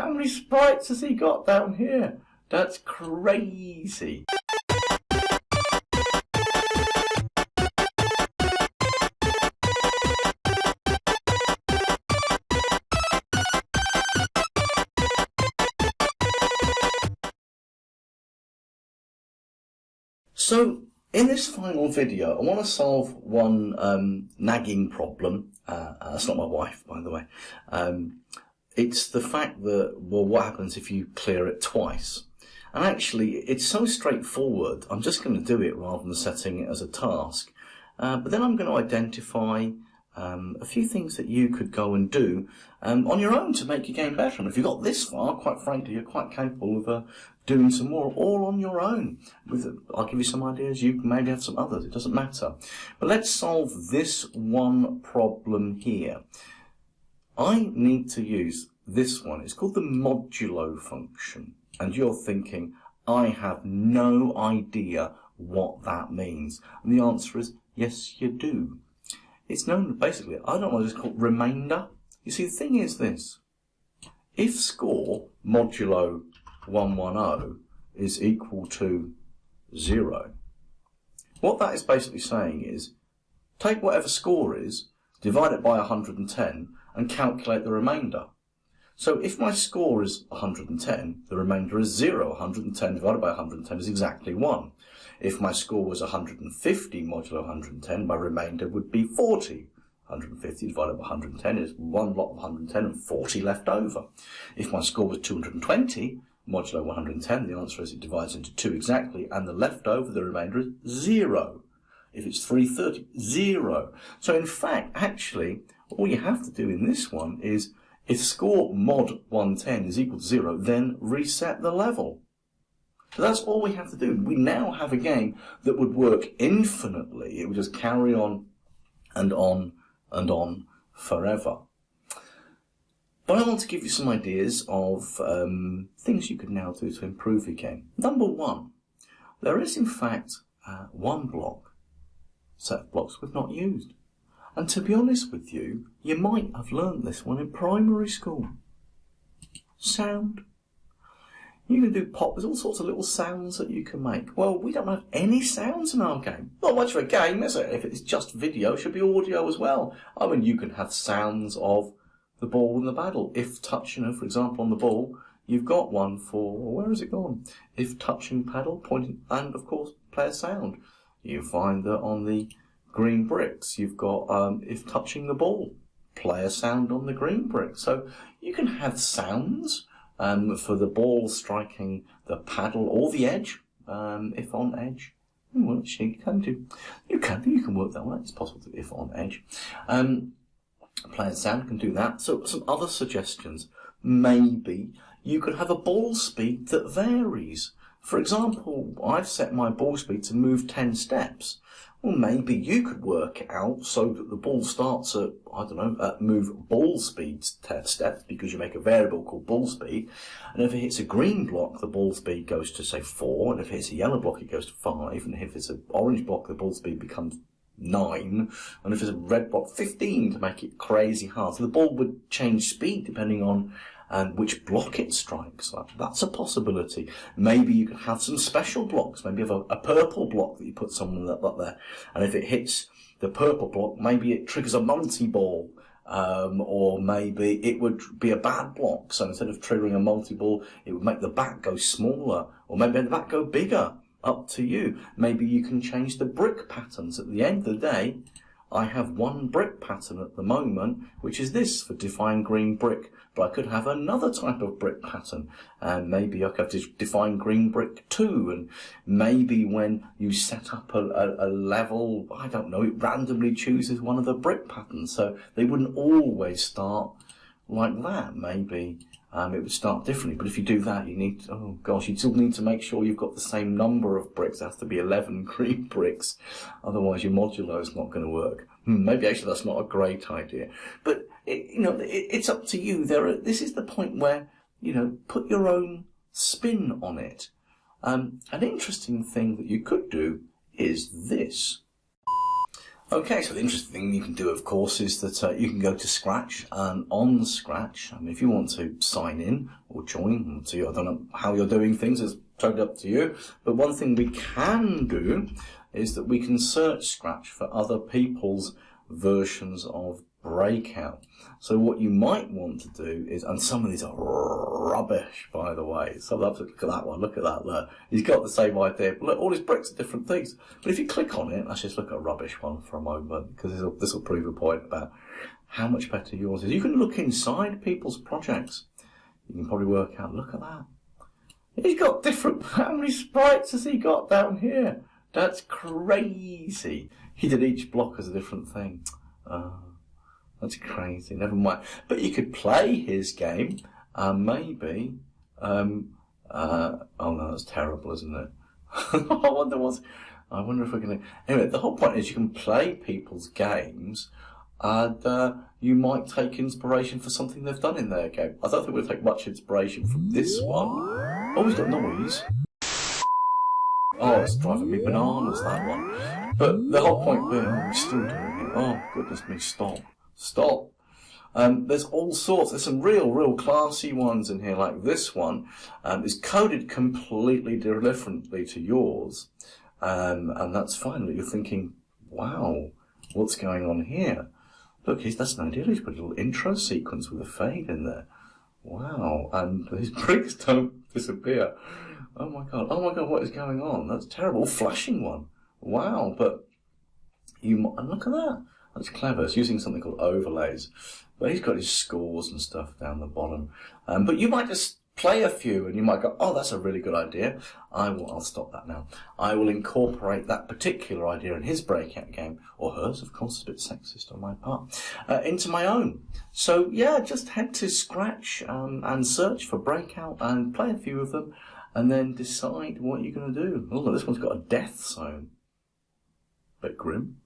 how many sprites has he got down here? That's crazy. So, in this final video, I want to solve one nagging problem. That's not my wife, by the way. It's the fact that, well, what happens if you clear it twice? And actually, it's so straightforward, I'm just going to do it rather than setting it as a task. But then I'm going to identify a few things that you could go and do on your own to make your game better. And if you got this far, quite frankly, you're quite capable of doing some more, all on your own. I'll give you some ideas, you maybe have some others, it doesn't matter. But let's solve this one problem here. I need to use this one. It's called the modulo function. And you're thinking, I have no idea what that means. And the answer is, yes, you do. It's known, basically, I don't know what it's called, remainder. You see, the thing is this. If score modulo 110 is equal to 0, what that is basically saying is, take whatever score is, divide it by 110, and calculate the remainder. So if my score is 110, the remainder is 0. 110 divided by 110 is exactly 1. If my score was 150 modulo 110, my remainder would be 40. 150 divided by 110 is one lot of 110 and 40 left over. If my score was 220 modulo 110, the answer is it divides into 2 exactly, and the leftover, the remainder, is 0. If it's 330, 0. So in fact, actually, all you have to do in this one is, if score mod 110 is equal to 0, then reset the level. So that's all we have to do. We now have a game that would work infinitely. It would just carry on and on and on forever. But I want to give you some ideas of things you could now do to improve your game. Number one, there is in fact one set of blocks we've not used. And to be honest with you, you might have learned this one in primary school. Sound. You can do pop, there's all sorts of little sounds that you can make. Well, we don't have any sounds in our game. Not much of a game, is it? If it's just video, it should be audio as well. I mean, you can have sounds of the ball and the paddle. If touching, for example, on the ball, you've got one for, where has it gone? If touching paddle, pointing, and of course, play a sound. You find that on the green bricks, you've got, if touching the ball, play a sound on the green brick. So you can have sounds for the ball striking the paddle or the edge, if on edge. Well, actually, you can work that one out. It's possible to if on edge. Play a sound can do that. So some other suggestions. Maybe you could have a ball speed that varies. For example, I've set my ball speed to move 10 steps. Well, maybe you could work it out so that the ball starts at, I don't know, at move ball speed steps, because you make a variable called ball speed. And if it hits a green block, the ball speed goes to, say, 4. And if it hits a yellow block, it goes to 5. And if it's an orange block, the ball speed becomes 9. And if it's a red block, 15, to make it crazy hard. So the ball would change speed depending on which block it strikes. That's a possibility. Maybe you could have some special blocks. Maybe you have a purple block that you put someone up there. And if it hits the purple block, maybe it triggers a multi-ball. Or maybe it would be a bad block. So instead of triggering a multi-ball, it would make the bat go smaller. Or maybe the bat go bigger. Up to you. Maybe you can change the brick patterns. At the end of the day, I have one brick pattern at the moment, which is this for define green brick. But I could have another type of brick pattern, and maybe I could have define green brick 2, and maybe when you set up a level, I don't know, it randomly chooses one of the brick patterns, so they wouldn't always start like that. Maybe it would start differently, but if you do that, you need, oh gosh, you still need to make sure you've got the same number of bricks. It has to be 11 green bricks, otherwise your modulo is not going to work. Maybe actually that's not a great idea, but it's up to you. This is the point where, put your own spin on it. An interesting thing that you could do is this. Okay, so the interesting thing you can do, of course, is that you can go to Scratch, and on Scratch, I mean, if you want to sign in or join, I don't know how you're doing things, it's totally up to you, but one thing we can do is that we can search Scratch for other people's versions of Breakout. So what you might want to do is, and some of these are rubbish, by the way. So look at that one, look at that there. He's got the same idea, but look, all his bricks are different things. But if you click on it, let's just look at a rubbish one for a moment, because this will prove a point about how much better yours is. You can look inside people's projects. You can probably work out, look at that. He's got different, how many sprites has he got down here? That's crazy. He did each block as a different thing. That's crazy. Never mind. But you could play his game, and maybe. Oh no, that's terrible, isn't it? I wonder if we're going to. Anyway, the whole point is you can play people's games, and you might take inspiration for something they've done in their game. I don't think we'll take much inspiration from this one. Oh, he's got noise. Oh, it's driving me bananas, that one. But the whole point being, oh, we're still doing it. Oh, goodness me, stop. Stop. There's all sorts. There's some real classy ones in here, like this one. Is coded completely differently to yours. And that's fine. But you're thinking, wow, what's going on here? Look, that's no deal. He's put a little intro sequence with a fade in there. Wow. And his bricks don't disappear. Oh my god, what is going on? That's terrible. Flashing one. Wow, but and look at that. That's clever. It's using something called overlays. But he's got his scores and stuff down the bottom. But you might just play a few and you might go, oh, that's a really good idea. I'll stop that now. I will incorporate that particular idea in his Breakout game, or hers, of course, it's a bit sexist on my part, into my own. So yeah, just head to Scratch and search for Breakout and play a few of them, and then decide what you're going to do. Oh, this one's got a death zone. Bit grim.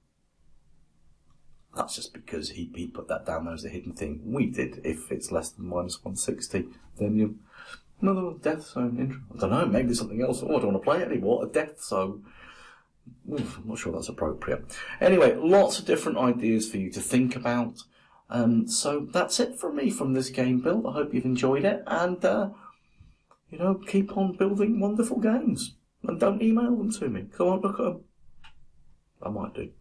That's just because he put that down there as a hidden thing. We did. If it's less than -160, then another one, death zone. I don't know, maybe something else. Oh, I don't want to play it anymore. A death zone. Oof, I'm not sure that's appropriate. Anyway, lots of different ideas for you to think about. So that's it from me from this game build. I hope you've enjoyed it. And, keep on building wonderful games. And don't email them to me. Come on, look at them. I might do.